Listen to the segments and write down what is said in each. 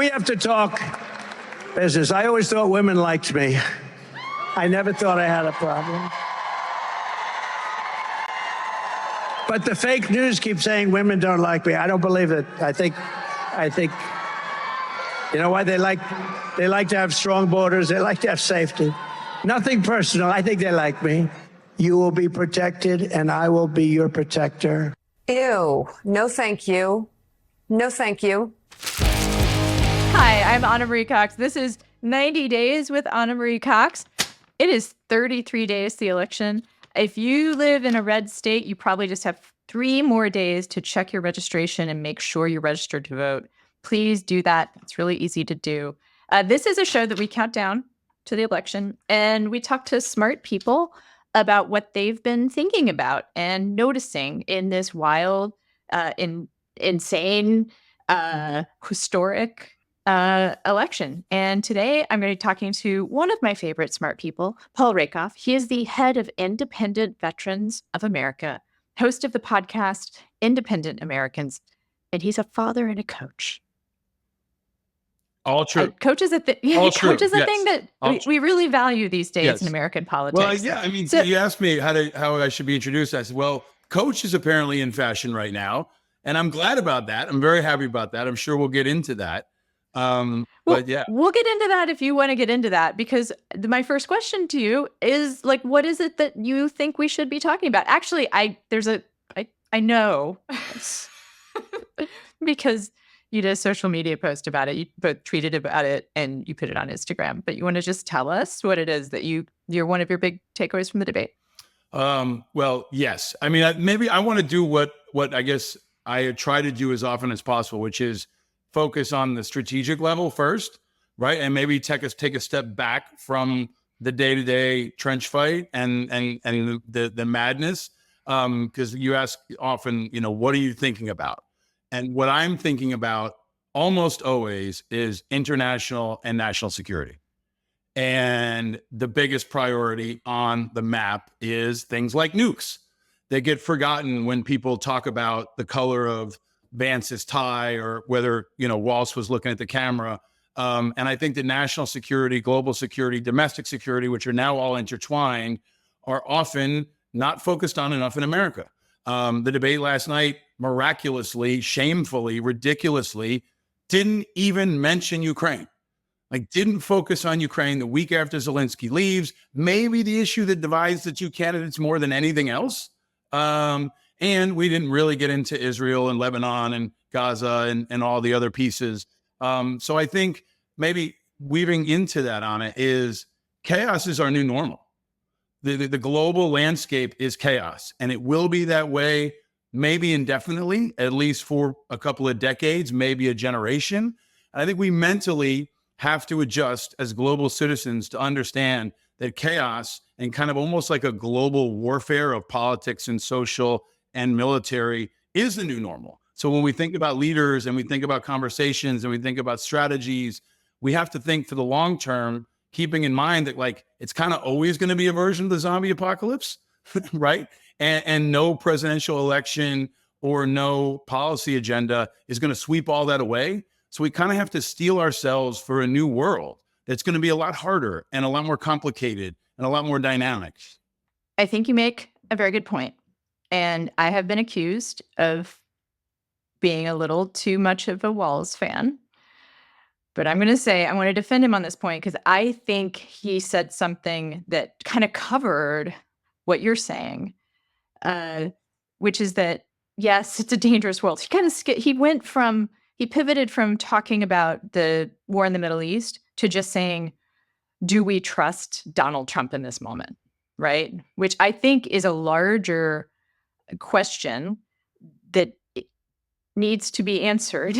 we have to talk business. I always thought women liked me. I never thought I had a problem. But the fake news keeps saying women don't like me. I don't believe it. I think, you know why? They like to have strong borders. They like to have safety. Nothing personal. I think they like me. You will be protected, and I will be your protector. Ew. No, thank you. No, thank you. Hi, I'm Ana Marie Cox. This is 90 Days with Ana Marie Cox. It is 33 days to the election. If you live in a red state, you probably just have 3 more days to check your registration and make sure you're registered to vote. Please do that. It's really easy to do. This is a show that we count down to the election, and we talk to smart people about what they've been thinking about and noticing in this wild, insane, historic election. And today I'm going to be talking to one of my favorite smart people, Paul Rieckhoff. He is the head of Independent Veterans of America, host of the podcast Independent Americans, and he's a father and a coach. All true. Coach is a thing. All coach true. is a Yes. thing that we really value these days Yes. in American politics. Well, yeah, I mean, so, you asked me how I should be introduced. I said, well, coach is apparently in fashion right now, and I'm glad about that. I'm very happy about that. I'm sure we'll get into that. But yeah, we'll get into that if you want to get into that, because my first question to you is, like, what is it that you think we should be talking about? Actually, I know because you did a social media post about it. You both tweeted about it and you put it on Instagram. But you want to just tell us what it is that you're one of your big takeaways from the debate? Well, yes. I mean, maybe I want to do what I guess I try to do as often as possible, which is focus on the strategic level first, right? And maybe take a step back from the day-to-day trench fight and the madness. Because you ask often, what are you thinking about? And what I'm thinking about almost always is international and national security. And the biggest priority on the map is things like nukes. They get forgotten when people talk about the color of Vance's tie or whether, Walsh was looking at the camera. And I think that national security, global security, domestic security, which are now all intertwined, are often not focused on enough in America. The debate last night, miraculously, shamefully, ridiculously, didn't even mention Ukraine. Didn't focus on Ukraine the week after Zelensky leaves. Maybe the issue that divides the two candidates more than anything else. And we didn't really get into Israel and Lebanon and Gaza and all the other pieces. So I think maybe weaving into that, Anna, is chaos is our new normal. The global landscape is chaos, and it will be that way maybe indefinitely, at least for a couple of decades, maybe a generation. I think we mentally have to adjust as global citizens to understand that chaos and kind of almost like a global warfare of politics and social and military is the new normal. So when we think about leaders and we think about conversations and we think about strategies, we have to think for the long term, keeping in mind that it's kind of always going to be a version of the zombie apocalypse, right? And no presidential election or no policy agenda is going to sweep all that away. So we kind of have to steel ourselves for a new world that's going to be a lot harder and a lot more complicated and a lot more dynamic. I think you make a very good point. And I have been accused of being a little too much of a Walz fan. But I'm going to say I want to defend him on this point because I think he said something that kind of covered what you're saying, which is that, yes, it's a dangerous world. He pivoted from talking about the war in the Middle East to just saying, do we trust Donald Trump in this moment? Right? Which I think is a larger question that needs to be answered.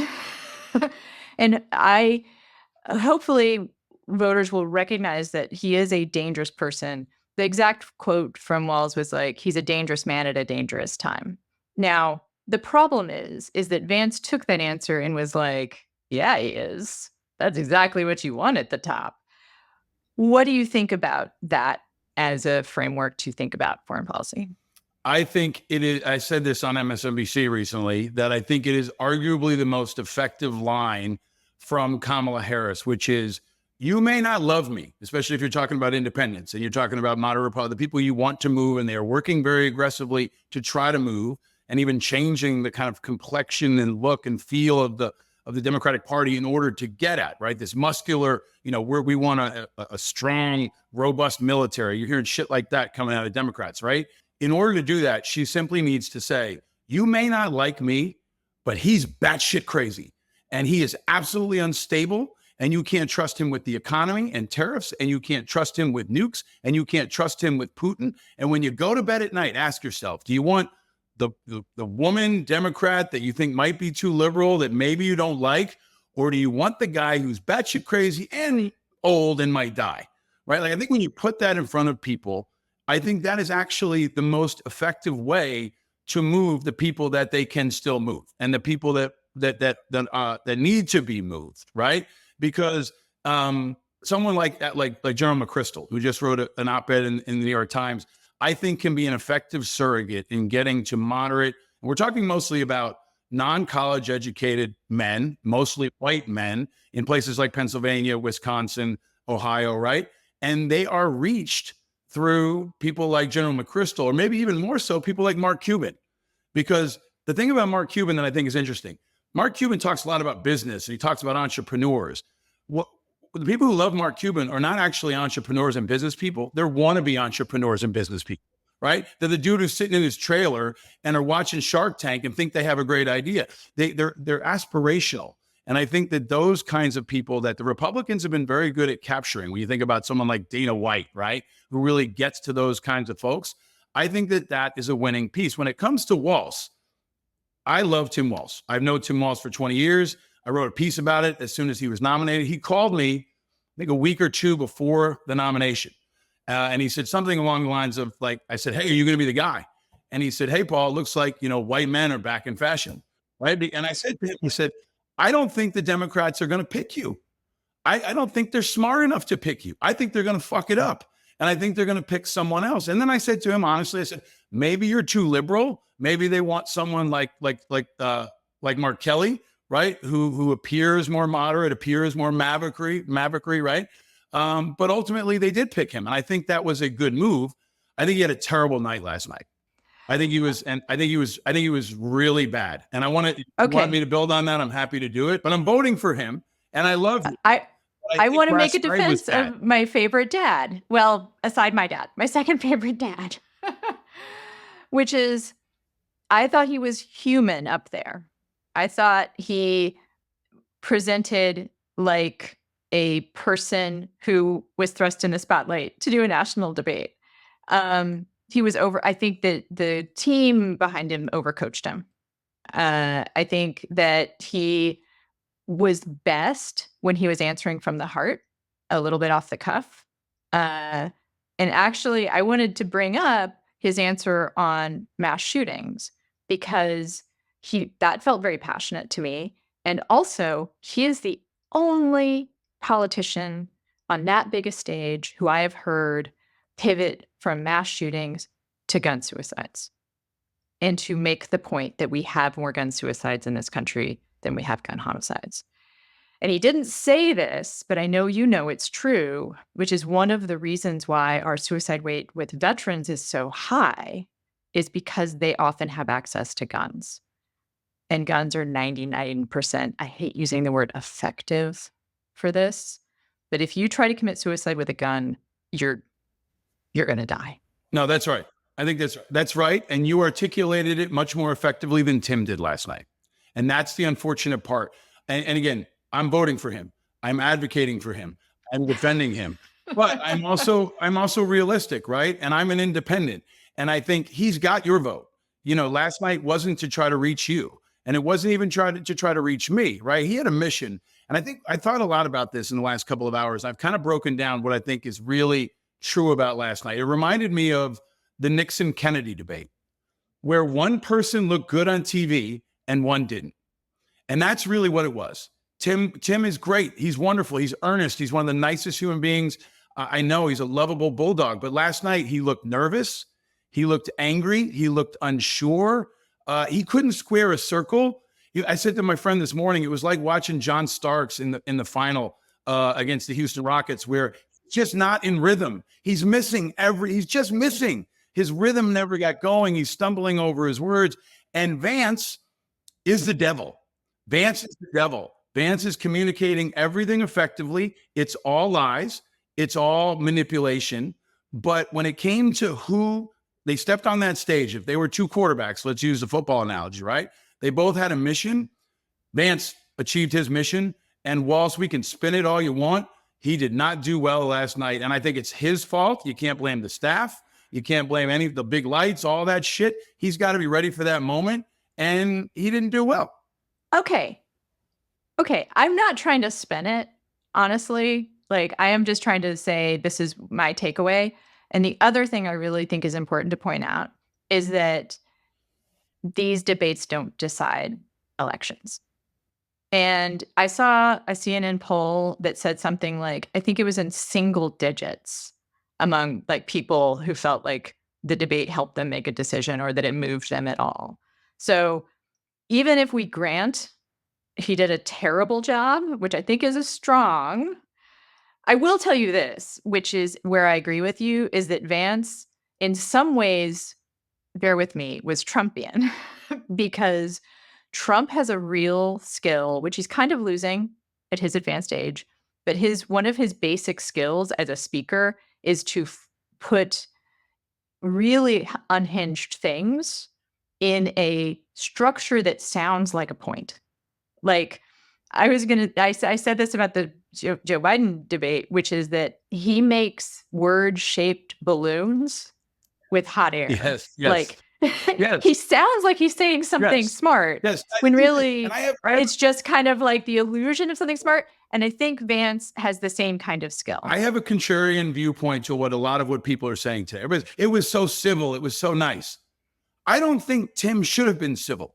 And hopefully voters will recognize that he is a dangerous person. The exact quote from Walz was he's a dangerous man at a dangerous time. Now, the problem is that Vance took that answer and was like, yeah, he is. That's exactly what you want at the top. What do you think about that as a framework to think about foreign policy? I think it is. I said this on MSNBC recently that I think it is arguably the most effective line from Kamala Harris, which is, you may not love me, especially if you're talking about independents and you're talking about moderate Republicans, the people you want to move, and they are working very aggressively to try to move, and even changing the kind of complexion and look and feel of the Democratic Party in order to get at, right, this muscular, where we want a strong, robust military. You're hearing shit like that coming out of Democrats, right? In order to do that, she simply needs to say, you may not like me, but he's batshit crazy. And he is absolutely unstable. And you can't trust him with the economy and tariffs. And you can't trust him with nukes. And you can't trust him with Putin. And when you go to bed at night, ask yourself, do you want the woman Democrat that you think might be too liberal, that maybe you don't like? Or do you want the guy who's batshit crazy and old and might die, right? Like, I think when you put that in front of people, I think that is actually the most effective way to move the people that they can still move, and the people that need to be moved, right? Because someone like General McChrystal, who just wrote an op-ed in the New York Times, I think can be an effective surrogate in getting to moderate. We're talking mostly about non-college educated men, mostly white men in places like Pennsylvania, Wisconsin, Ohio, right? And they are reached through people like General McChrystal, or maybe even more so, people like Mark Cuban. Because the thing about Mark Cuban that I think is interesting, Mark Cuban talks a lot about business, and he talks about entrepreneurs. The people who love Mark Cuban are not actually entrepreneurs and business people. They're wannabe entrepreneurs and business people, right? They're the dude who's sitting in his trailer and are watching Shark Tank and think they have a great idea. They're aspirational. And I think that those kinds of people that the Republicans have been very good at capturing, when you think about someone like Dana White, right, who really gets to those kinds of folks, I think that is a winning piece. When it comes to Walz, I love Tim Walz. I've known Tim Walz for 20 years. I wrote a piece about it as soon as he was nominated. He called me, I think, a week or two before the nomination. And he said something along the lines of, like, I said, hey, are you going to be the guy? And he said, hey, Paul, it looks like, white men are back in fashion, right? And I said to him, he said, I don't think the Democrats are going to pick you. I don't think they're smart enough to pick you. I think they're going to fuck it up. And I think they're going to pick someone else. And then I said to him, honestly, I said, maybe you're too liberal. Maybe they want someone like Mark Kelly, right? Who appears more moderate, appears more maverickry, right? But ultimately they did pick him. And I think that was a good move. I think he had a terrible night last night. I think he was really bad. And you want me to build on that? I'm happy to do it, but I'm voting for him. And I love you. I want to make a defense of my favorite dad. Well, aside my dad, my second favorite dad, which is, I thought he was human up there. I thought he presented like a person who was thrust in the spotlight to do a national debate. He was I think that the team behind him overcoached him. I think that he was best when he was answering from the heart, a little bit off the cuff. And actually, I wanted to bring up his answer on mass shootings, because that felt very passionate to me. And also, he is the only politician on that big a stage who I have heard pivot from mass shootings to gun suicides, and to make the point that we have more gun suicides in this country than we have gun homicides. And he didn't say this, but I know it's true, which is one of the reasons why our suicide rate with veterans is so high, is because they often have access to guns. And guns are 99%, I hate using the word effective for this, but if you try to commit suicide with a gun, you're going to die. No, that's right. I think that's right. And you articulated it much more effectively than Tim did last night. And that's the unfortunate part. And again, I'm voting for him. I'm advocating for him. I'm defending him. But I'm also realistic, right? And I'm an independent. And I think he's got your vote. Last night wasn't to try to reach you. And it wasn't even to try to reach me, right? He had a mission. And I thought a lot about this in the last couple of hours. I've kind of broken down what I think is really true about last night. It reminded me of the Nixon-Kennedy debate, where one person looked good on TV and one didn't. And that's really what it was. Tim is great. He's wonderful. He's earnest. He's one of the nicest human beings I know. He's a lovable bulldog. But last night he looked nervous. He looked angry. He looked unsure. He couldn't square a circle. I said to my friend this morning, it was like watching John Starks in the final against the Houston Rockets, where just not in rhythm. He's just missing. His rhythm never got going. He's stumbling over his words. And Vance is the devil. Vance is the devil. Vance is communicating everything effectively. It's all lies. It's all manipulation. But when it came to who they stepped on that stage, if they were two quarterbacks, let's use the football analogy, right? They both had a mission. Vance achieved his mission. And Walsh, we can spin it all you want. He did not do well last night. And I think it's his fault. You can't blame the staff. You can't blame any of the big lights, all that shit. He's got to be ready for that moment. And he didn't do well. Okay. I'm not trying to spin it, honestly. Like, I am just trying to say this is my takeaway. And the other thing I really think is important to point out is that these debates don't decide elections. And I saw a CNN poll that said something like, I think it was in single digits among like people who felt like the debate helped them make a decision or that it moved them at all. So even if we grant he did a terrible job, which I think is a strong, I will tell you this, which is where I agree with you, is that Vance, in some ways, bear with me, was Trumpian because Trump has a real skill, which he's kind of losing at his advanced age, but one of his basic skills as a speaker is to put really unhinged things in a structure that sounds like a point. Like, I said this about the Joe Biden debate, which is that he makes word-shaped balloons with hot air. Yes. Like, yes. He sounds like he's saying something smart. Yes. When really it's just kind of like the illusion of something smart. And I think Vance has the same kind of skill. I have a contrarian viewpoint to what a lot of what people are saying today. It was so civil. It was so nice. I don't think Tim should have been civil.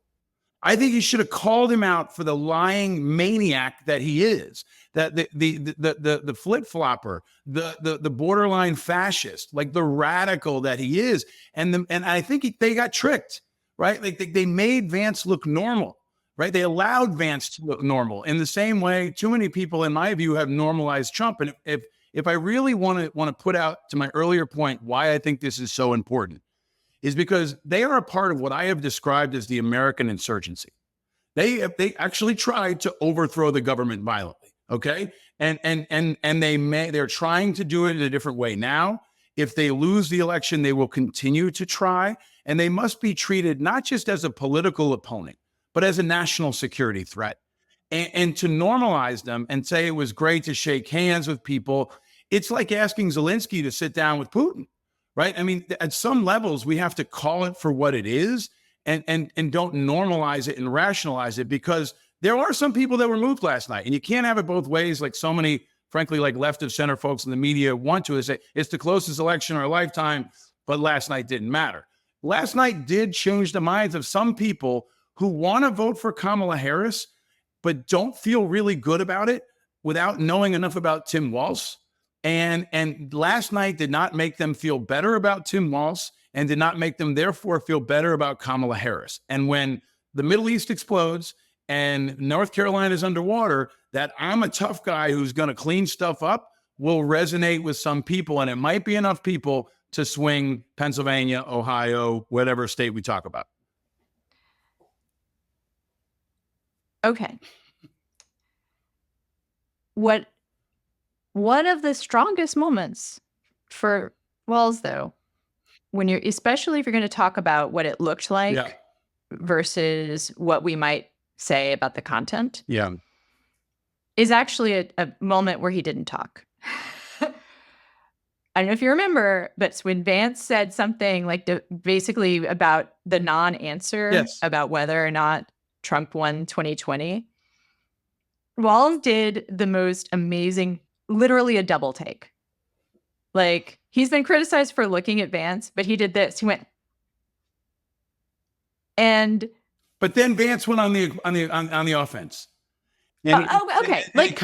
I think he should have called him out for the lying maniac that he is, that the flip-flopper, the borderline fascist, like the radical that he is. And I think they got tricked, right? Like they made Vance look normal, right? They allowed Vance to look normal. In the same way, too many people, in my view, have normalized Trump. And if I really want to put out to my earlier point why I think this is so important, is because they are a part of what I have described as the American insurgency. They actually tried to overthrow the government violently, okay? And they're trying to do it in a different way now. If they lose the election, they will continue to try, and they must be treated not just as a political opponent, but as a national security threat. And to normalize them and say it was great to shake hands with people, it's like asking Zelensky to sit down with Putin. Right. I mean, at some levels, we have to call it for what it is and don't normalize it and rationalize it, because there are some people that were moved last night, and you can't have it both ways. Like so many, frankly, like left of center folks in the media want to say it's the closest election of our lifetime. But last night didn't matter. Last night did change the minds of some people who want to vote for Kamala Harris, but don't feel really good about it without knowing enough about Tim Walz. And last night did not make them feel better about Tim Walz and did not make them therefore feel better about Kamala Harris. And when the Middle East explodes and North Carolina is underwater, that I'm a tough guy who's going to clean stuff up will resonate with some people. And it might be enough people to swing Pennsylvania, Ohio, whatever state we talk about. Okay. One of the strongest moments for Walz, though, especially if you're going to talk about what it looked like versus what we might say about the content, is actually a moment where he didn't talk. I don't know if you remember, but when Vance said something like basically about the non-answer about whether or not Trump won 2020, Walz did the most amazing, literally a double take. Like, he's been criticized for looking at Vance, but he did this. He went, but then Vance went on the offense. And okay. I think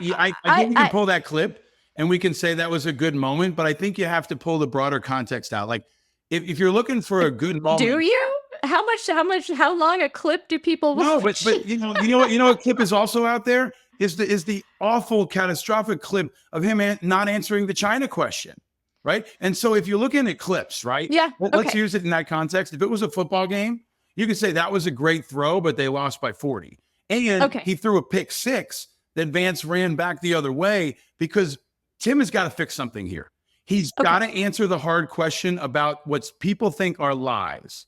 you can pull that clip and we can say that was a good moment, but I think you have to pull the broader context out. Like, if you're looking for a good moment, do you? how long a clip do people No, watch? but you know what clip is also out there is the awful catastrophic clip of him not answering the China question, right? And so if you're looking at clips, right? Yeah, Let's okay. use it in that context. If it was a football game, you could say that was a great throw, but they lost by 40. And Okay. he threw a pick six that Vance ran back the other way because Tim has got to fix something here. He's got to answer the hard question about what people think are lies.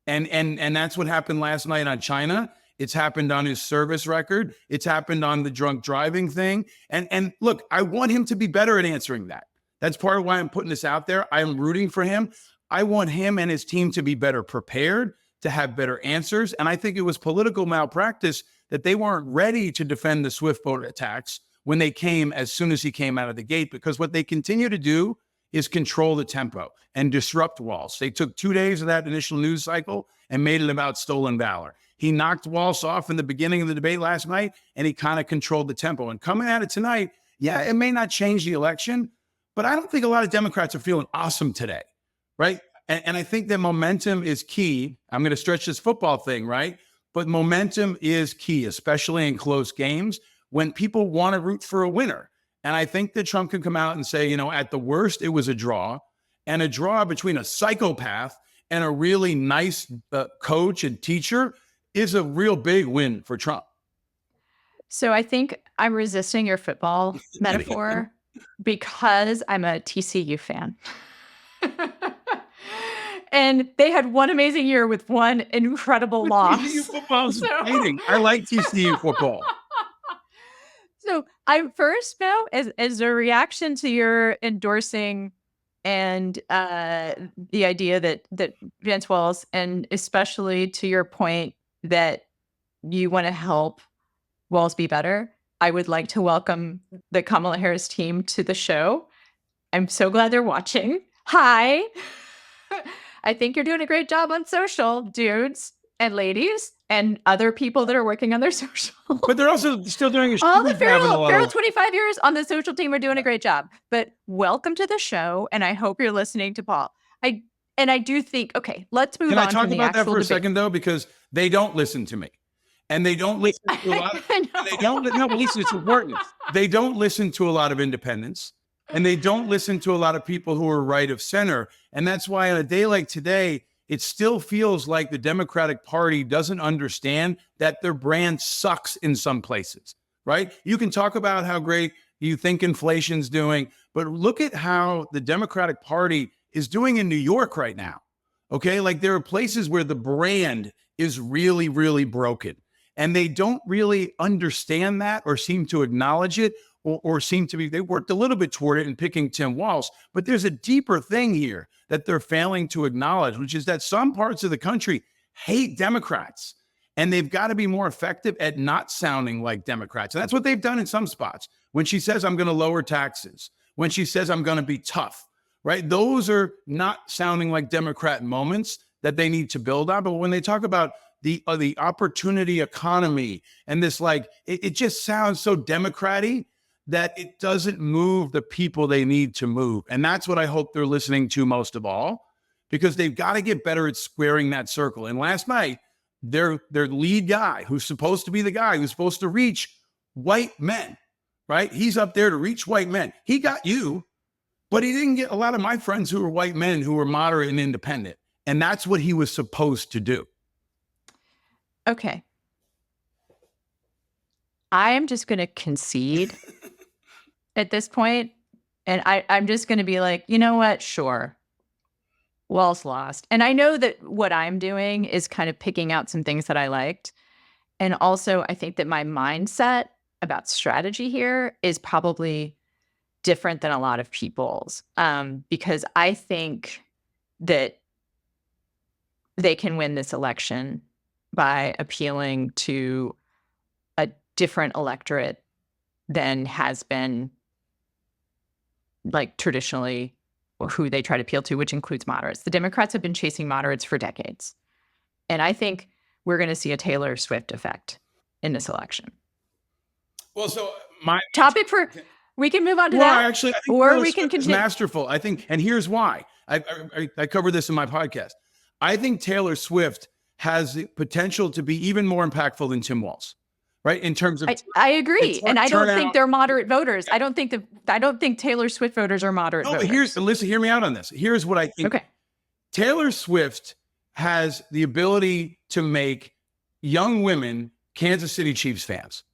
And that's what happened last night on China. It's happened on his service record. It's happened on the drunk driving thing. And look, I want him to be better at answering that. That's part of why I'm putting this out there. I'm rooting for him. I want him and his team to be better prepared, to have better answers. And I think it was political malpractice that they weren't ready to defend the Swift boat attacks when they came as soon as he came out of the gate, because what they continue to do is control the tempo and disrupt Walsh. They took 2 days of that initial news cycle and made it about stolen valor. He knocked Walsh off in the beginning of the debate last night, and he kind of controlled the tempo. And coming at it tonight, yeah, it may not change the election, but I don't think a lot of Democrats are feeling awesome today, right? And I think that momentum is key. I'm going to stretch this football thing, right? But momentum is key, especially in close games when people want to root for a winner. And I think that Trump can come out and say, at the worst, it was a draw, and a draw between a psychopath and a really nice coach and teacher is a real big win for Trump. So I think I'm resisting your football metaphor because I'm a TCU fan. And they had one amazing year with one incredible loss. TCU football is exciting. I like TCU football. So I first as a reaction to your endorsing and the idea that Vance Walsh, and especially to your point that you want to help Walsh be better, I would like to welcome the Kamala Harris team to the show. I'm so glad they're watching. Hi. I think you're doing a great job on social, dudes and ladies and other people that are working on their social. But they're also still doing a all the feral 25 years on the social team are doing a great job. But welcome to the show, and I hope you're listening to Paul. I do think, okay, let's move on. Can I talk about that for a second, though? Because they don't listen to me. And they don't listen to a lot of, it's important. They don't listen to a lot of independents, and they don't listen to a lot of people who are right of center. And that's why on a day like today, it still feels like the Democratic Party doesn't understand that their brand sucks in some places, right? You can talk about how great you think inflation's doing, but look at how the Democratic Party is doing in New York right now, okay? Like there are places where the brand is really, really broken, and they don't really understand that or seem to acknowledge it, or seem to be, they worked a little bit toward it in picking Tim Walsh, but there's a deeper thing here that they're failing to acknowledge, which is that some parts of the country hate Democrats, and they've got to be more effective at not sounding like Democrats. And that's what they've done in some spots. When she says, I'm going to lower taxes, when she says, I'm going to be tough, right? Those are not sounding like Democrat moments that they need to build on. But when they talk about the opportunity economy and this, like, it just sounds so Democrat-y that it doesn't move the people they need to move. And that's what I hope they're listening to most of all, because they've got to get better at squaring that circle. And last night, their lead guy, who's supposed to be the guy who's supposed to reach white men, right? He's up there to reach white men. He got you, but he didn't get a lot of my friends who are white men who are moderate and independent. And that's what he was supposed to do. Okay. I am just going to concede at this point, and I'm just going to be like, you know what? Sure. Walsh lost. And I know that what I'm doing is kind of picking out some things that I liked. And also, I think that my mindset about strategy here is probably different than a lot of people's, because I think that they can win this election by appealing to a different electorate than has been, like, traditionally who they try to appeal to, which includes moderates. The Democrats have been chasing moderates for decades. And I think we're going to see a Taylor Swift effect in this election. Well, so my topic for, we can move on to that. Actually, I think or Taylor we can Swift is continue. masterful. I think, and here's why. I covered this in my podcast. I think Taylor Swift has the potential to be even more impactful than Tim Walz, right? In terms of, I agree, and I don't think turnout. they're moderate voters. I don't think Taylor Swift voters are moderate No, but voters. listen, hear me out on this. Here's what I think. Okay. Taylor Swift has the ability to make young women Kansas City Chiefs fans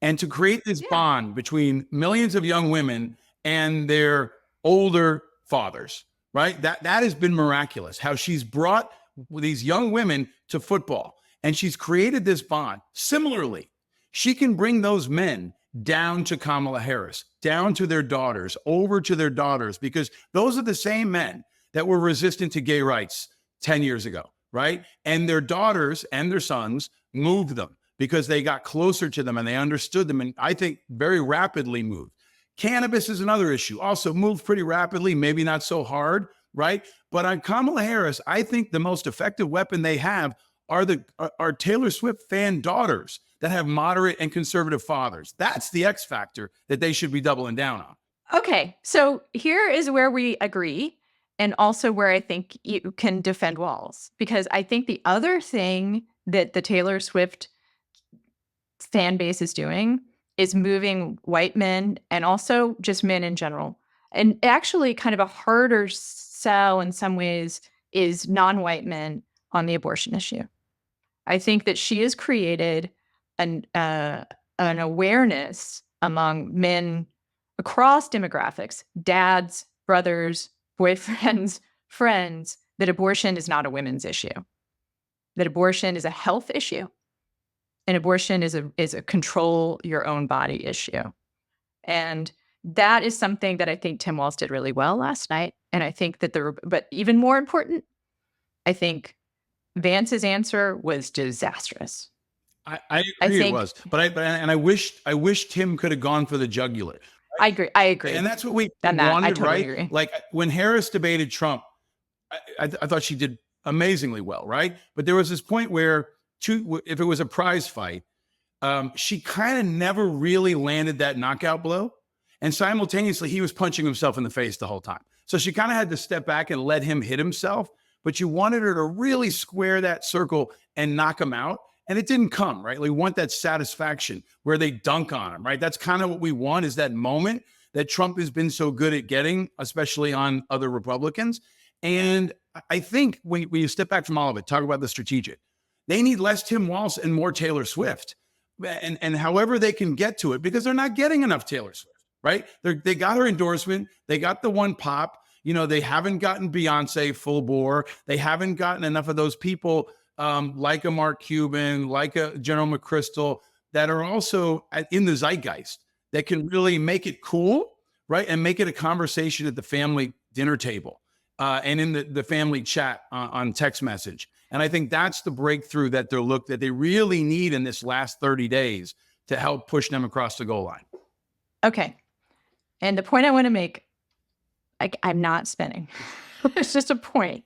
and to create this bond between millions of young women and their older fathers, right? That has been miraculous, how she's brought these young women to football and she's created this bond. Similarly, she can bring those men down to Kamala Harris, down to their daughters, over to their daughters, because those are the same men that were resistant to gay rights 10 years ago, right? And their daughters and their sons moved them because they got closer to them and they understood them, and I think very rapidly moved. Cannabis is another issue, also moved pretty rapidly, maybe not so hard, right? But on Kamala Harris, I think the most effective weapon they have are Taylor Swift fan daughters that have moderate and conservative fathers. That's the X factor that they should be doubling down on. Okay, so here is where we agree, and also where I think you can defend Walz, because I think the other thing that the Taylor Swift fan base is doing is moving white men and also just men in general. And actually, kind of a harder sell in some ways is non-white men on the abortion issue. I think that she has created an awareness among men across demographics, dads, brothers, boyfriends, friends, that abortion is not a women's issue, that abortion is a health issue, and abortion is a control your own body issue. And that is something that I think Tim Walz did really well last night. And I think that but even more important, I think Vance's answer was disastrous. I agree it was, but I wish Tim could have gone for the jugular. Right? I agree. And that's what we wanted, I totally right? Agree. Like when Harris debated Trump, I thought she did amazingly well, right? But there was this point where if it was a prize fight, she kind of never really landed that knockout blow. And simultaneously, he was punching himself in the face the whole time. So she kind of had to step back and let him hit himself. But you wanted her to really square that circle and knock him out. And it didn't come, right? We want that satisfaction where they dunk on him, right? That's kind of what we want, is that moment that Trump has been so good at getting, especially on other Republicans. And I think when you step back from all of it, talk about the strategic, they need less Tim Walz and more Taylor Swift. And however they can get to it, because they're not getting enough Taylor Swift, right? They got her endorsement. They got the one pop. You know, they haven't gotten Beyonce full bore. They haven't gotten enough of those people like a Mark Cuban, like a General McChrystal, that are also in the zeitgeist, that can really make it cool, right? And make it a conversation at the family dinner table and in the family chat on text message. And I think that's the breakthrough that they really need in this last 30 days to help push them across the goal line. Okay. And the point I want to make, I'm not spinning. It's just a point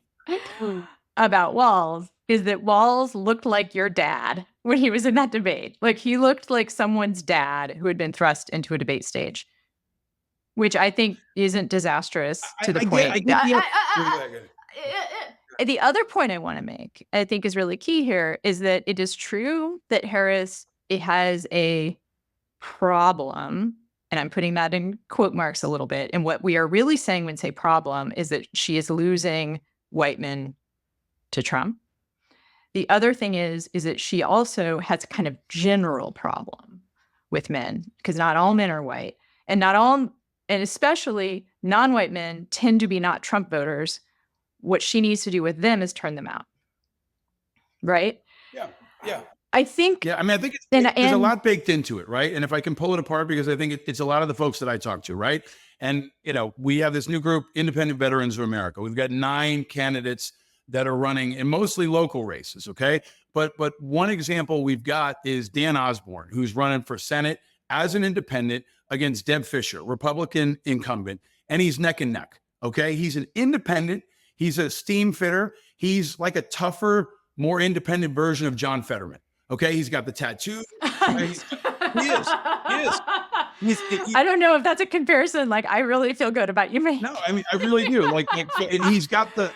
about Walz, is that Walz looked like your dad when he was in that debate. Like, he looked like someone's dad who had been thrust into a debate stage, which I think isn't disastrous to the point. The other point I want to make, I think is really key here, is that it is true that Harris has a problem, and I'm putting that in quote marks a little bit. And what we are really saying when say problem is that she is losing white men to Trump. The other thing is that she also has a kind of general problem with men, because not all men are white, and especially non-white men tend to be not Trump voters. What she needs to do with them is turn them out. Right? Yeah. I think. Yeah, I mean, I think there's a lot baked into it, right? And if I can pull it apart, because I think it's a lot of the folks that I talk to, right? And, you know, we have this new group, Independent Veterans of America. We've got 9 candidates that are running in mostly local races, okay? But one example we've got is Dan Osborne, who's running for Senate as an independent against Deb Fischer, Republican incumbent, and he's neck and neck, okay? He's an independent. He's a steam fitter. He's like a tougher, more independent version of John Fetterman. Okay, he's got the tattoo. He is. I don't know if that's a comparison. Like, I really feel good about you, man. No, I mean, I really do. Like and he's got the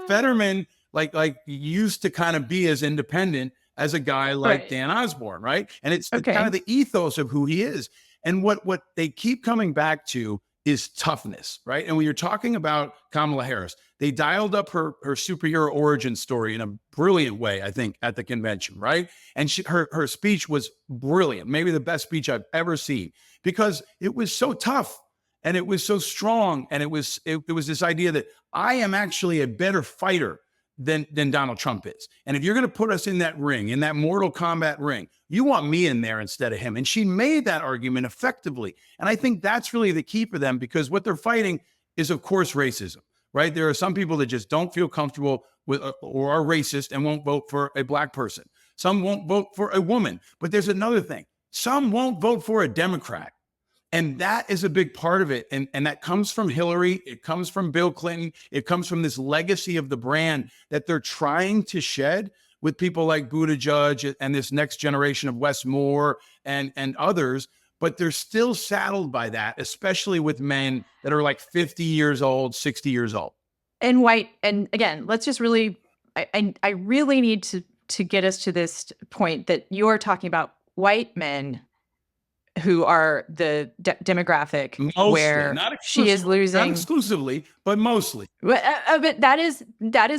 Fetterman like used to kind of be as independent as a guy like Right. Dan Osborne, right? And it's Okay. kind of the ethos of who he is. And what they keep coming back to is toughness, right? And when you're talking about Kamala Harris, they dialed up her superhero origin story in a brilliant way, I think, at the convention, right? And her speech was brilliant, maybe the best speech I've ever seen, because it was so tough and it was so strong, and it was this idea that I am actually a better fighter than Donald Trump is. And if you're going to put us in that ring, in that Mortal Kombat ring, you want me in there instead of him. And she made that argument effectively. And I think that's really the key for them, because what they're fighting is, of course, racism, right? There are some people that just don't feel comfortable with or are racist and won't vote for a black person. Some won't vote for a woman. But there's another thing. Some won't vote for a Democrat. And that is a big part of it. And that comes from Hillary. It comes from Bill Clinton. It comes from this legacy of the brand that they're trying to shed with people like Buttigieg and this next generation of Wes Moore and others. But they're still saddled by that, especially with men that are like 50 years old, 60 years old. And white. And again, let's just really, I really need to get us to this point that you're talking about white men who are the demographic Mostly, where she is losing. Not exclusively, but mostly. But that is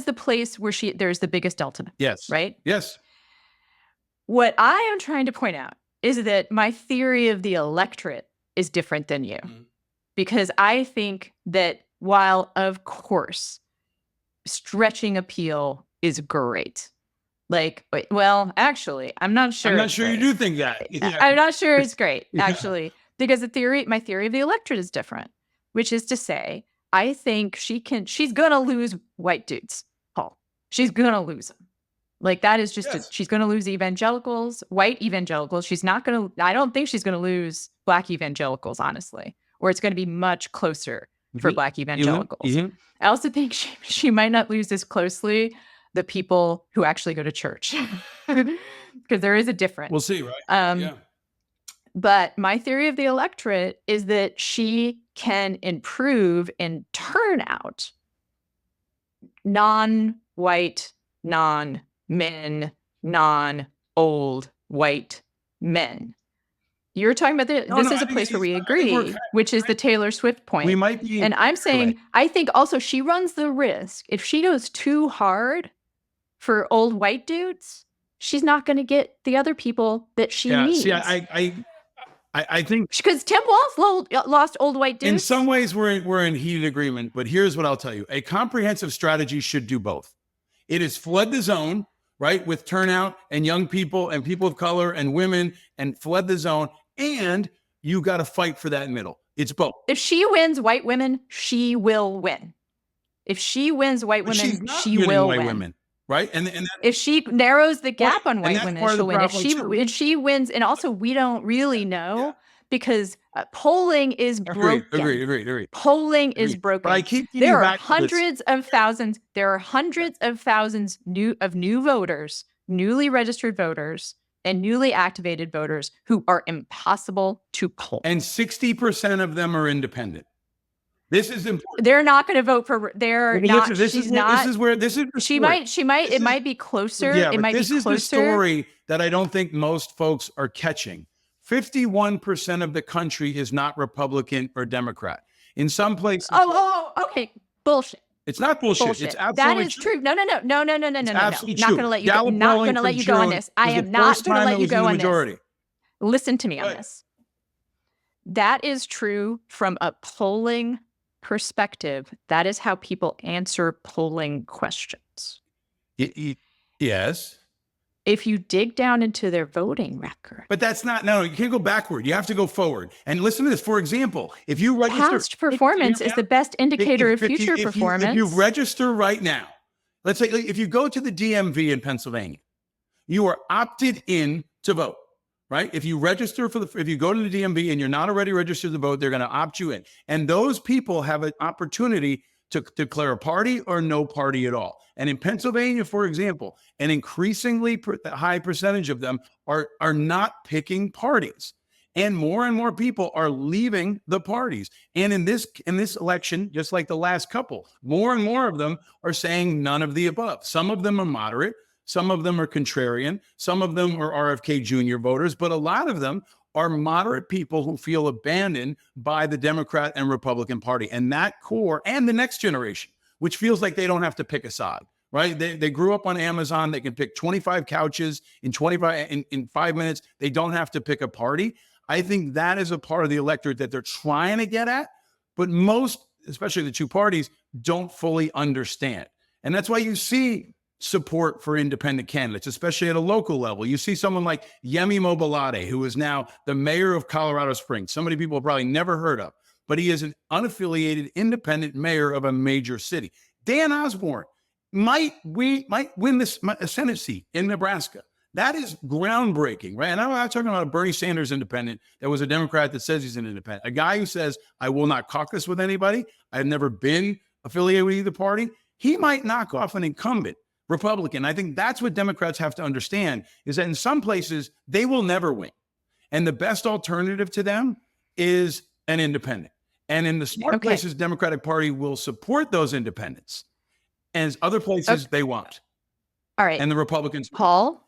the place where there's the biggest delta. Yes. Right? Yes. What I am trying to point out is that my theory of the electorate is different than you. Mm-hmm. Because I think that while, of course, stretching appeal is great. Like, well, actually, I'm not sure. I'm not sure you do think that. Yeah. I'm not sure it's great, Yeah. actually, because my theory of the electorate is different, which is to say, I think she's going to lose white dudes, Paul. She's going to lose them. Like, that is just, she's going to lose evangelicals, white evangelicals. I don't think she's going to lose black evangelicals, honestly, or it's going to be much closer for black evangelicals. Mm-hmm. I also think she might not lose as closely the people who actually go to church, because there is a difference. We'll see, right? Yeah. But my theory of the electorate is that she can improve in turnout non-white, non-men, non-old white men. You're talking about this is a place where we agree, which is the Taylor Swift point. We might be, and I'm saying, I think also she runs the risk, if she goes too hard for old white dudes, she's not going to get the other people that she needs. See, I think because Tim Walz lost old white dudes. In some ways, we're in heated agreement. But here's what I'll tell you: a comprehensive strategy should do both. It is flood the zone, right, with turnout and young people and people of color and women, and flood the zone. And you got to fight for that middle. It's both. If she wins white women, she will win. If she wins white women, she will win. Women, right? And if she narrows the gap on white women, she'll win. If she wins, and also we don't really know because polling is broken. Agreed. Polling is broken. But I keep there are hundreds of thousands. There are hundreds of thousands of new voters, newly registered voters, and newly activated voters who are impossible to poll. And 60% of them are independent. This is important. They're not going to vote for. They're not. She's not. She might. It might be closer. Yeah, it might be closer. This is the story that I don't think most folks are catching. 51% of the country is not Republican or Democrat. In some places. Okay. Bullshit. It's not bullshit. It's absolutely that is true. No. I'm not going to let you. Not going to let you go on this. I am not going to let you go on this. Listen to me on this. That is true from a polling perspective. That is how people answer polling questions. Yes. If you dig down into their voting record. But that's not, no, you can't go backward. You have to go forward. And listen to this. For example, if you register. Past performance is the best indicator of future performance. If you register right now, let's say if you go to the DMV in Pennsylvania, you are opted in to vote, right? If you register if you go to the DMV and you're not already registered to vote, they're going to opt you in. And those people have an opportunity to declare a party or no party at all. And in Pennsylvania, for example, an increasingly high percentage of them are not picking parties. and more people are leaving the parties. And in this election, just like the last couple, more and more of them are saying none of the above. Some of them are moderate, some of them are contrarian, some of them are RFK Jr. voters, but a lot of them are moderate people who feel abandoned by the Democrat and Republican Party. And that core, and the next generation, which feels like they don't have to pick a side, right? They grew up on Amazon. They can pick 25 couches in 5 minutes. They don't have to pick a party. I think that is a part of the electorate that they're trying to get at, but most, especially the two parties, don't fully understand. And that's why you see support for independent candidates, especially at a local level. You see someone like Yemi Mobolade, who is now the mayor of Colorado Springs, somebody people have probably never heard of, but he is an unaffiliated independent mayor of a major city. Dan Osborne might win this Senate seat in Nebraska. That is groundbreaking, right? And I'm not talking about a Bernie Sanders independent that was a Democrat that says he's an independent. A guy who says, I will not caucus with anybody. I've never been affiliated with either party. He might knock off an incumbent Republican. I think that's what Democrats have to understand, is that in some places, they will never win. And the best alternative to them is an independent. And in the smart places, Democratic Party will support those independents. And other places, they won't. All right. And the Republicans. Paul?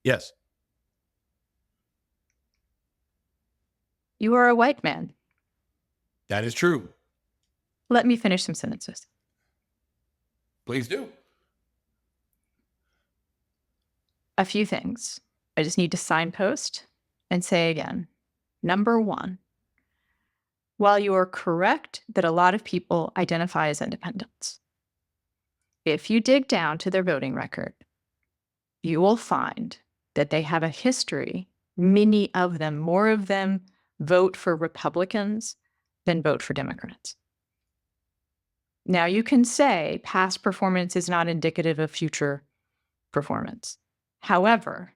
Yes. You are a white man. That is true. Let me finish some sentences. Please do. A few things. I just need to signpost and say again. Number one, while you are correct that a lot of people identify as independents, if you dig down to their voting record, you will find that they have a history. Many of them, more of them, vote for Republicans than vote for Democrats. Now, you can say past performance is not indicative of future performance. However,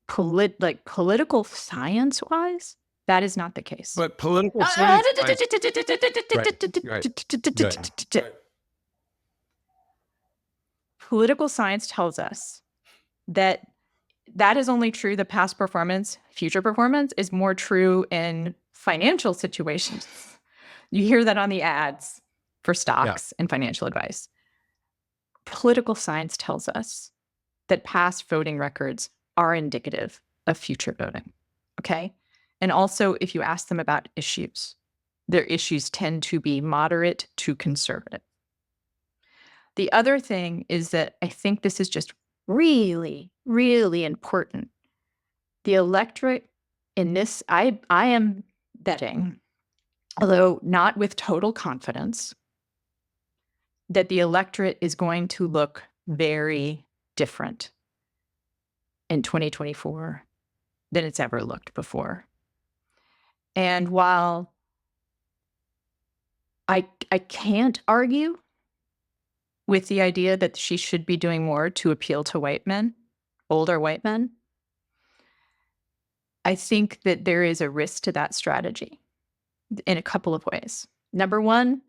political science-wise, that is not the case. But political science. Political science tells us that that is only true. The past performance, future performance is more true in financial situations. You hear that on the ads for stocks and financial advice. Political science tells us that past voting records are indicative of future voting. Okay. And also, if you ask them about issues, their issues tend to be moderate to conservative. The other thing is that I think this is just really, really important. The electorate in this, I am betting, although not with total confidence, that the electorate is going to look very different in 2024 than it's ever looked before. And while I can't argue with the idea that she should be doing more to appeal to white men, older white men, I think that there is a risk to that strategy in a couple of ways. Number one,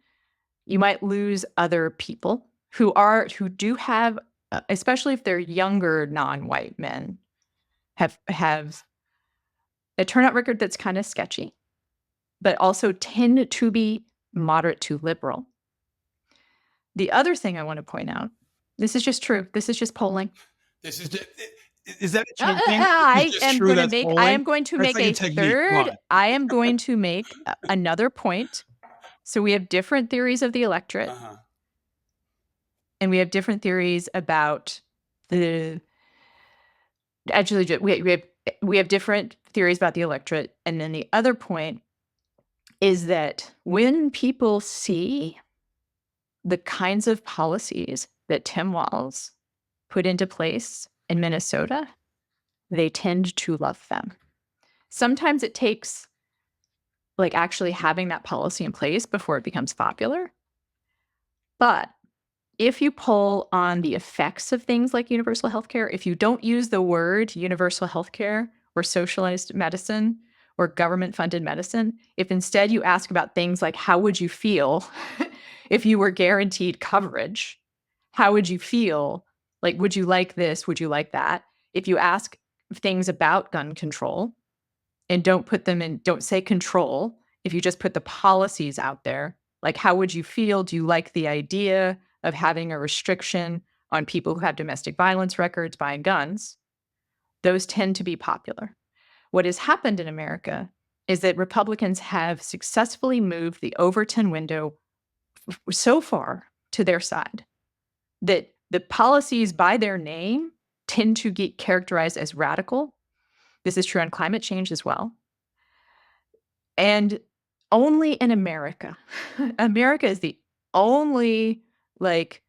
you might lose other people who do have, especially if they're younger non-white men, have a turnout record that's kind of sketchy, but also tend to be moderate to liberal. The other thing I want to point out, this is just true. This is just polling. Is that a true thing? I am going to make another point. So we have different theories of the electorate. And we have different theories about we have different theories about the electorate. And then the other point is that when people see the kinds of policies that Tim Walz put into place in Minnesota, they tend to love them. Sometimes it takes actually having that policy in place before it becomes popular. But if you poll on the effects of things like universal healthcare, if you don't use the word universal healthcare or socialized medicine or government-funded medicine, if instead you ask about things like how would you feel if you were guaranteed coverage, how would you feel? Would you like this? Would you like that? If you ask things about gun control, and don't put them in, don't say control. If you just put the policies out there, like how would you feel? Do you like the idea of having a restriction on people who have domestic violence records buying guns? Those tend to be popular. What has happened in America is that Republicans have successfully moved the Overton window so far to their side that the policies by their name tend to get characterized as radical. This is true on climate change as well. And only in America, America is the only like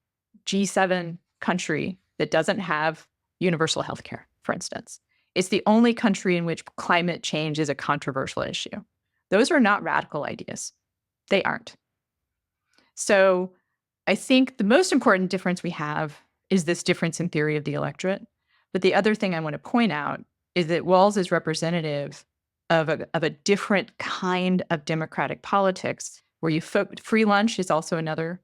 G7 country that doesn't have universal health care, for instance. It's the only country in which climate change is a controversial issue. Those are not radical ideas. They aren't. So I think the most important difference we have is this difference in theory of the electorate. But the other thing I want to point out is that Walz is representative of a different kind of democratic politics where you free lunch is also another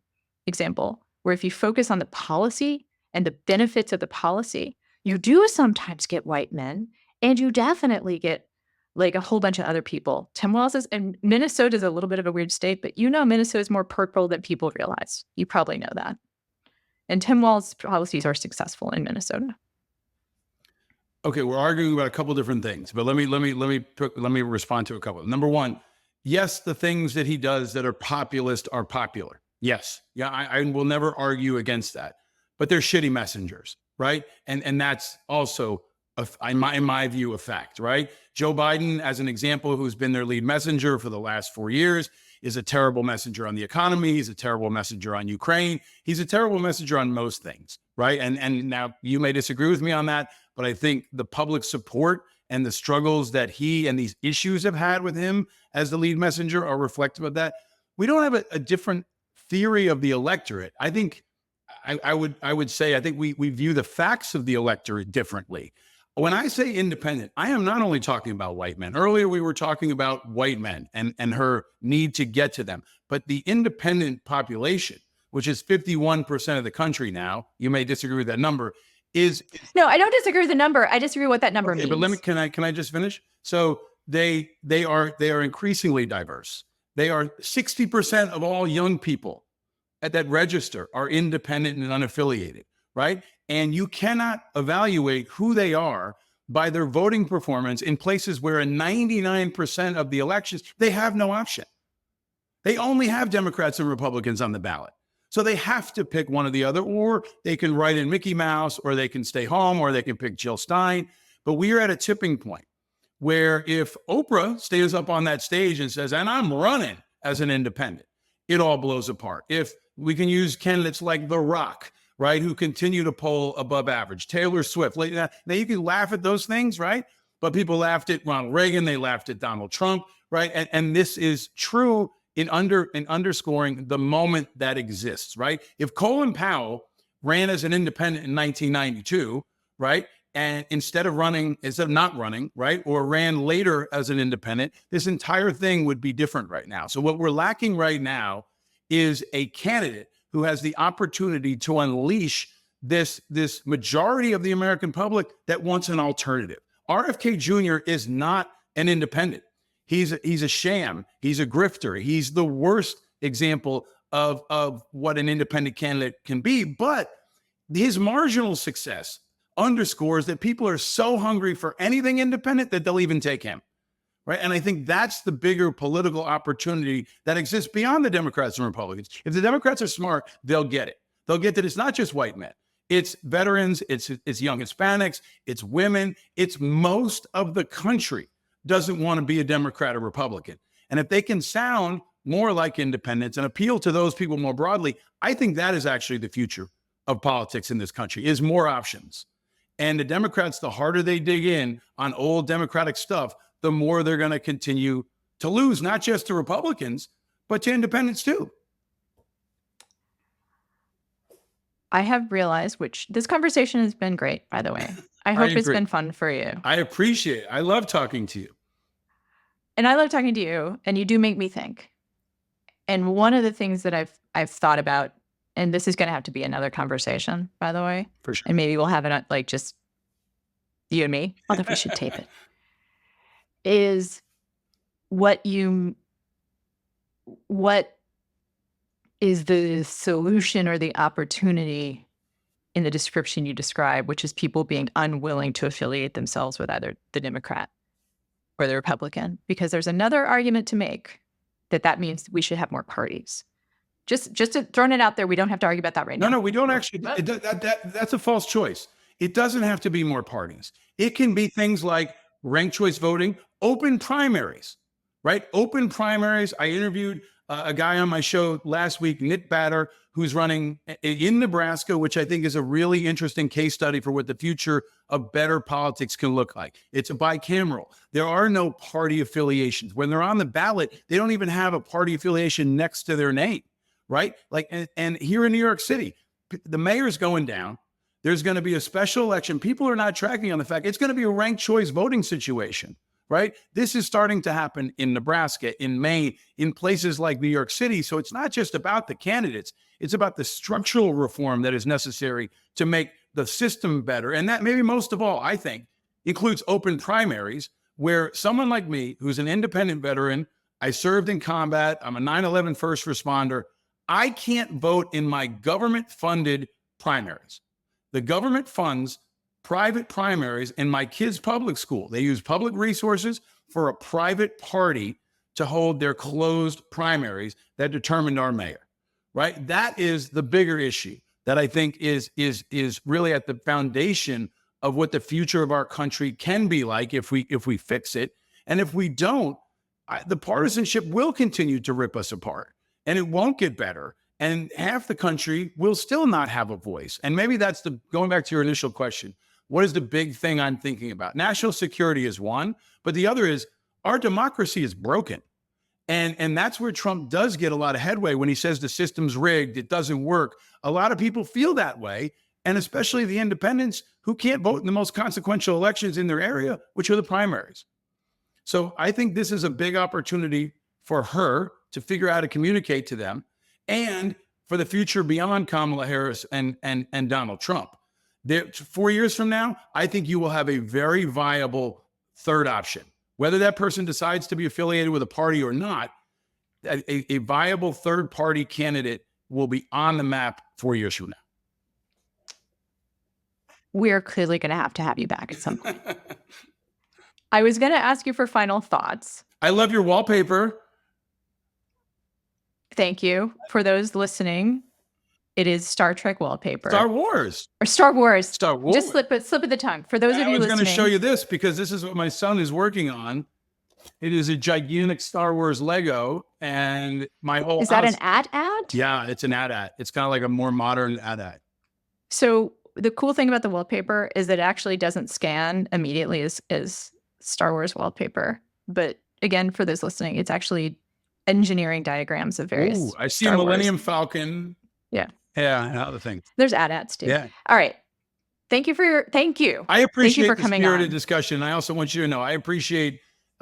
example, where if you focus on the policy and the benefits of the policy, you do sometimes get white men, and you definitely get like a whole bunch of other people. Tim Walz is, and Minnesota is a little bit of a weird state, but Minnesota is more purple than people realize. You probably know that. And Tim Walz's policies are successful in Minnesota. Okay, we're arguing about a couple different things, but let me respond to a couple. Number one, yes, the things that he does that are populist are popular. Yes, yeah, I will never argue against that. But they're shitty messengers, right? And that's also in my view a fact, right? Joe Biden, as an example, who's been their lead messenger for the last 4 years, is a terrible messenger on the economy. He's a terrible messenger on Ukraine. He's a terrible messenger on most things, right? And now you may disagree with me on that, but I think the public support and the struggles that he and these issues have had with him as the lead messenger are reflective of that. We don't have a different theory of the electorate. I think I would say I think we view the facts of the electorate differently. When I say independent, I am not only talking about white men. Earlier, we were talking about white men and her need to get to them. But the independent population, which is 51% of the country now, you may disagree with that number, is... No, I don't disagree with the number. I disagree with what that number means. But can I just finish? So they are increasingly diverse. They are 60% of all young people that register are independent and unaffiliated, right? And you cannot evaluate who they are by their voting performance in places where in 99% of the elections, they have no option. They only have Democrats and Republicans on the ballot. So they have to pick one or the other, or they can write in Mickey Mouse, or they can stay home, or they can pick Jill Stein. But we are at a tipping point where if Oprah stands up on that stage and says, and I'm running as an independent, it all blows apart. If we can use candidates like The Rock, right, who continue to poll above average, Taylor Swift. Now you can laugh at those things, right? But people laughed at Ronald Reagan. They laughed at Donald Trump, right? And this is true in underscoring the moment that exists, right? If Colin Powell ran as an independent in 1992, right, and instead of not running, right, or ran later as an independent, this entire thing would be different right now. So what we're lacking right now is a candidate who has the opportunity to unleash this majority of the American public that wants an alternative. RFK Jr. is not an independent. He's a sham. He's a grifter. He's the worst example of what an independent candidate can be. But his marginal success underscores that people are so hungry for anything independent that they'll even take him. Right. And I think that's the bigger political opportunity that exists beyond the Democrats and Republicans. If the Democrats are smart, they'll get it. They'll get that it's not just white men. It's veterans. It's young Hispanics. It's women. It's most of the country doesn't want to be a Democrat or Republican. And if they can sound more like independents and appeal to those people more broadly, I think that is actually the future of politics in this country, is more options. And the Democrats, the harder they dig in on old Democratic stuff, the more they're going to continue to lose, not just to Republicans, but to independents too. I have realized, which this conversation has been great, by the way. I hope it's been fun for you. I appreciate it. I love talking to you. And I love talking to you, and you do make me think. And one of the things that I've thought about, and this is going to have to be another conversation, by the way. For sure. And maybe we'll have it like just you and me, although we should tape it. is what is the solution or the opportunity in the description you describe, which is people being unwilling to affiliate themselves with either the Democrat or the Republican, because there's another argument to make that means we should have more parties. Just throwing it out there, we don't have to argue about that right now. No, we don't actually. That's a false choice. It doesn't have to be more parties. It can be things like ranked choice voting, open primaries, right? Open primaries. I interviewed a guy on my show last week, Nick Batter, who's running in Nebraska, which I think is a really interesting case study for what the future of better politics can look like. It's a bicameral. There are no party affiliations. When they're on the ballot, they don't even have a party affiliation next to their name, right? Like, and here in New York City, the mayor's going down. There's going to be a special election. People are not tracking on the fact it's going to be a ranked choice voting situation, right? This is starting to happen in Nebraska, in Maine, in places like New York City. So it's not just about the candidates. It's about the structural reform that is necessary to make the system better. And that maybe most of all, I think, includes open primaries where someone like me, who's an independent veteran, I served in combat, I'm a 9/11 first responder, I can't vote in my government-funded primaries. The government funds private primaries in my kids' public school. They use public resources for a private party to hold their closed primaries that determined our mayor, right? That is the bigger issue that I think is really at the foundation of what the future of our country can be like if we fix it. And if we don't, the partisanship will continue to rip us apart and it won't get better. And half the country will still not have a voice. And maybe that's going back to your initial question. What is the big thing I'm thinking about? National security is one, but the other is our democracy is broken. And that's where Trump does get a lot of headway when he says the system's rigged, it doesn't work. A lot of people feel that way, and especially the independents who can't vote in the most consequential elections in their area, which are the primaries. So I think this is a big opportunity for her to figure out how to communicate to them and for the future beyond Kamala Harris and Donald Trump. 4 years from now, I think you will have a very viable third option. Whether that person decides to be affiliated with a party or not, a viable third party candidate will be on the map 4 years from now. We're clearly going to have you back at some point. I was going to ask you for final thoughts. I love your wallpaper. Thank you. For those listening, it is Star Trek wallpaper. Star Wars. Or Star Wars. Star Wars. Just slip of the tongue. For those of you listening. I was going to show you this because this is what my son is working on. It is a gigantic Star Wars Lego, and my whole Is that an ad? Yeah, it's an ad. It's kind of like a more modern ad. So the cool thing about the wallpaper is that it actually doesn't scan immediately as Star Wars wallpaper. But again, for those listening, it's actually engineering diagrams of various. Ooh, I see Star a Millennium Wars. Falcon. Yeah. Yeah, and other things. There's ads too. Yeah. All right. Thank you. I appreciate the coming spirited on. discussion. I also want you to know, I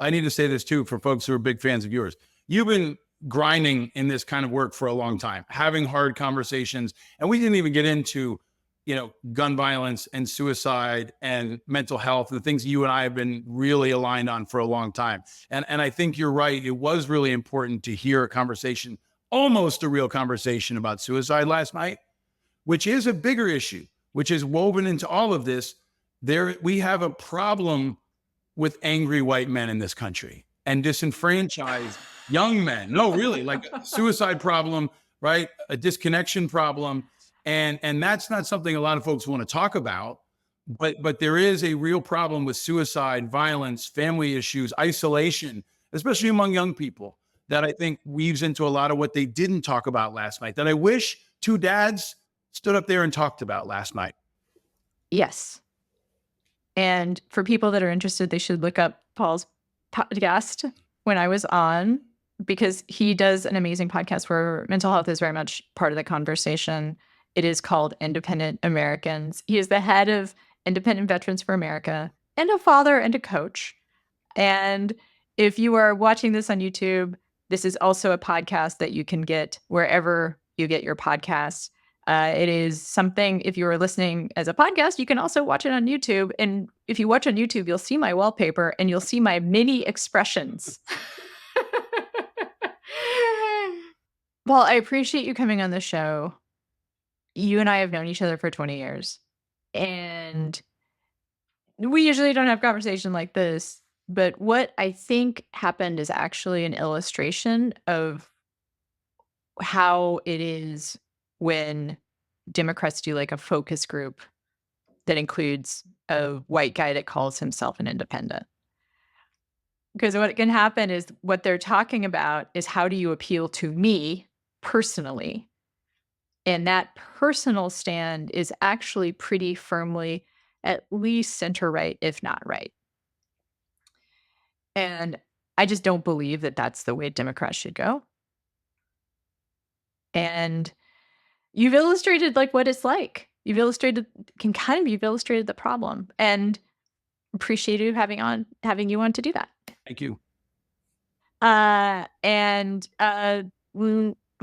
need to say this too for folks who are big fans of yours. You've been grinding in this kind of work for a long time, having hard conversations. And we didn't even get into, gun violence and suicide and mental health, the things you and I have been really aligned on for a long time. And I think you're right. It was really important to hear a conversation, almost a real conversation about suicide last night, which is a bigger issue, which is woven into all of this. We have a problem with angry white men in this country and disenfranchised young men. No, really, like a suicide problem, right? A disconnection problem. And that's not something a lot of folks want to talk about, but there is a real problem with suicide, violence, family issues, isolation, especially among young people, that I think weaves into a lot of what they didn't talk about last night, that I wish two dads stood up there and talked about last night. Yes. And for people that are interested, they should look up Paul's podcast when I was on, because he does an amazing podcast where mental health is very much part of the conversation. It is called Independent Americans. He is the head of Independent Veterans for America and a father and a coach. And if you are watching this on YouTube, this is also a podcast that you can get wherever you get your podcasts. It is something, if you are listening as a podcast, you can also watch it on YouTube. And if you watch on YouTube, you'll see my wallpaper and you'll see my mini expressions. Paul, I appreciate you coming on the show. You and I have known each other for 20 years. And we usually don't have conversation like this. But what I think happened is actually an illustration of how it is when Democrats do like a focus group that includes a white guy that calls himself an independent. Because what can happen is what they're talking about is how do you appeal to me personally? And that personal stand is actually pretty firmly at least center right, if not right. And I just don't believe that that's the way Democrats should go. And you've illustrated like what it's like. You've illustrated the problem, and appreciate you having you on to do that. Thank you.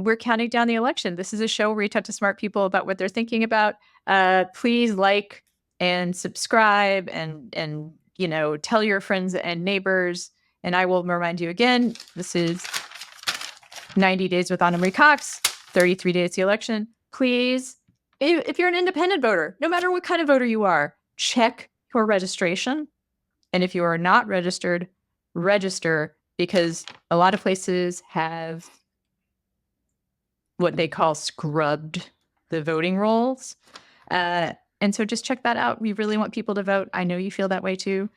We're counting down the election. This is a show where we talk to smart people about what they're thinking about. Please like and subscribe and tell your friends and neighbors. And I will remind you again, this is 90 Days with Ana Marie Cox, 33 days to the election. Please, if you're an independent voter, no matter what kind of voter you are, check your registration. And if you are not registered, register, because a lot of places have what they call scrubbed the voting rolls. And so just check that out. We really want people to vote. I know you feel that way too.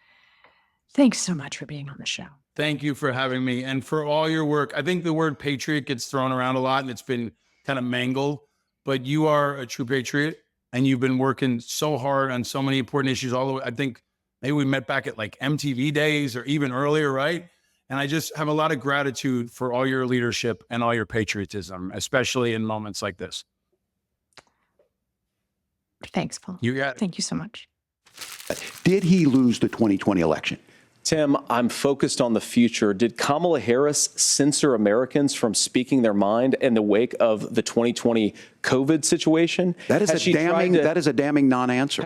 Thanks so much for being on the show. Thank you for having me and for all your work. I think the word patriot gets thrown around a lot and it's been kind of mangled, but you are a true patriot and you've been working so hard on so many important issues all the way. I think maybe we met back at like MTV days or even earlier, right? And I just have a lot of gratitude for all your leadership and all your patriotism, especially in moments like this. Thanks, Paul. You got it. Thank you so much. Did he lose the 2020 election? Tim, I'm focused on the future. Did Kamala Harris censor Americans from speaking their mind in the wake of the 2020 COVID situation? That is a damning non-answer.